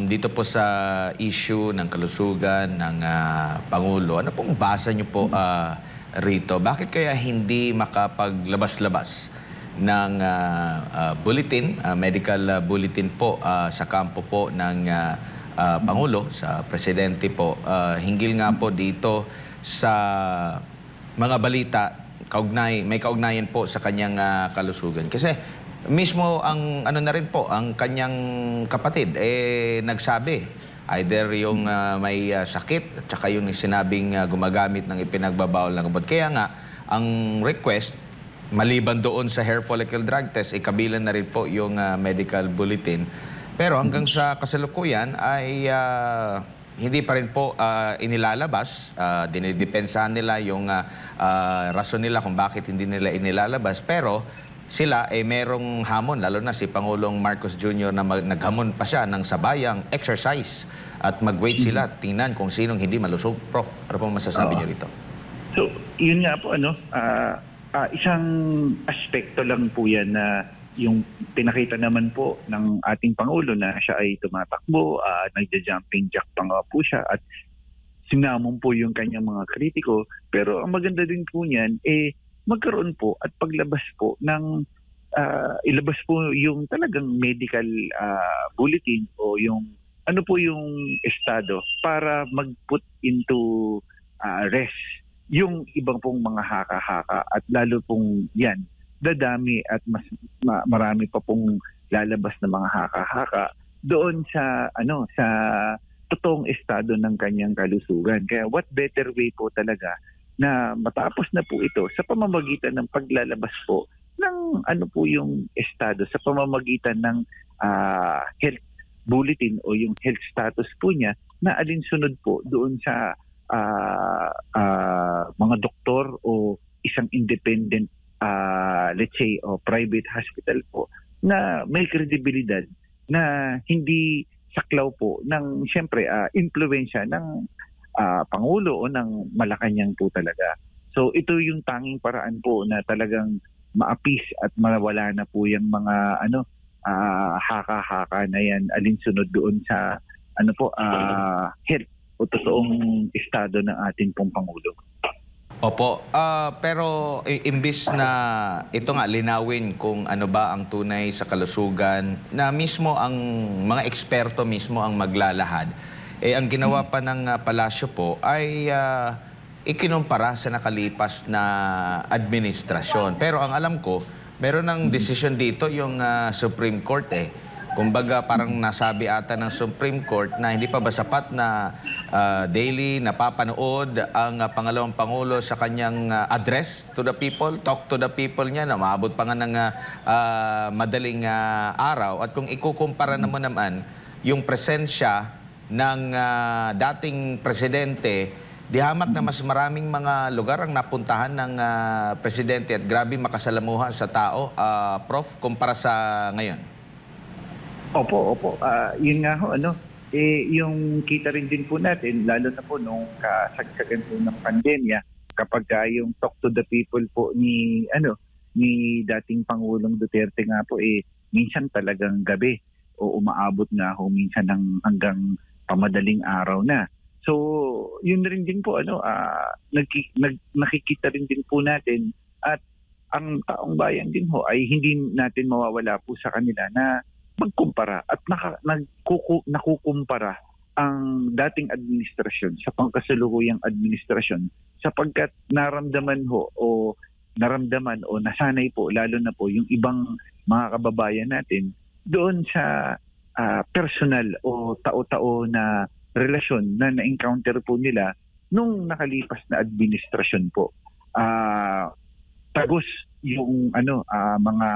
Dito po sa issue ng kalusugan ng Pangulo, ano pong basa niyo po rito? Bakit kaya hindi makapaglabas-labas ng bulletin, medical bulletin po sa kampo po ng Pangulo, sa Presidente po, hinggil nga po dito sa mga balita, may kaugnayan po sa kanyang kalusugan. Kasi mismo ang ano na rin po, ang kanyang kapatid nagsabi either yung may sakit at saka yung sinabing gumagamit ng ipinagbabawal na gamot. Kaya nga ang request maliban doon sa hair follicle drug test, kabilang na rin po yung medical bulletin. Pero hanggang sa kasalukuyan ay hindi pa rin po inilalabas. Dinidepensahan nila yung rason nila kung bakit hindi nila inilalabas. Pero sila merong hamon, lalo na si Pangulong Marcos Jr. na naghamon pa siya ng sabayang exercise at mag-wait sila, tingnan kung sinong hindi malusog. Prof, ano po masasabi niyo rito? So, yun nga po, isang aspekto lang po yan na yung pinakita naman po ng ating Pangulo na siya ay tumatakbo, nagja-jumping jack pa nga po siya at sinamon po yung kanyang mga kritiko. Pero ang maganda din po niyan, magkaroon po at paglabas po ng ilabas po yung talagang medical bulletin o yung ano po yung estado para mag-put into rest yung ibang pong mga haka-haka at lalo pong yan dadami at mas marami pa pong lalabas na mga haka-haka doon sa sa totoong estado ng kanyang kalusugan. Kaya what better way po talaga na matapos na po ito sa pamamagitan ng paglalabas po ng ano po yung estado sa pamamagitan ng health bulletin o yung health status po niya na alinsunod po doon sa mga doktor o isang independent let's say private hospital po na may kredibilidad na hindi saklaw po ng siyempre impluwensya ng Pangulo o ng Malacanang po talaga. So ito yung tanging paraan po na talagang maapis at mawala na po yung mga haka-haka na yan alinsunod doon sa health o totoong estado ng ating pong Pangulo. Opo, pero imbis na ito nga linawin kung ano ba ang tunay sa kalusugan na mismo ang mga eksperto mismo ang maglalahad, ang ginawa pa ng palasyo po ay ikinumpara sa nakalipas na administrasyon. Pero ang alam ko, meron ng desisyon dito yung Supreme Court Kumbaga parang nasabi ata ng Supreme Court na hindi pa ba sapat na daily napapanood ang pangalawang Pangulo sa kanyang address to the people, talk to the people niya na maabot pa nga ng madaling araw. At kung ikukumpara naman yung presensya ng dating presidente, di hamak na mas maraming mga lugar ang napuntahan ng presidente at grabe makasalamuha sa tao, Prof, kumpara sa ngayon. Opo. Yun nga ho, yung kita rin din po natin, lalo na po nung kasagsagan po ng pandemya, kapag yung talk to the people po ni dating Pangulong Duterte nga po, minsan talagang gabi o umaabot nga ho minsan ng hanggang pamadaling araw na. So, yun rin din po, nakikita rin din po natin at ang taong bayan din ho ay hindi natin mawawala po sa kanila na magkumpara at nakukumpara ang dating administrasyon sa pangkasalukuyang administrasyon sapagkat naramdaman o nasanay po lalo na po yung ibang mga kababayan natin doon sa personal o tao-tao na relasyon na na-encounter po nila nung nakalipas na administrasyon po. Tagos yung mga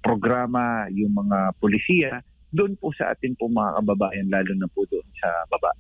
programa, yung mga polisiya, doon po sa atin po mga kababayan, lalo na po doon sa baba.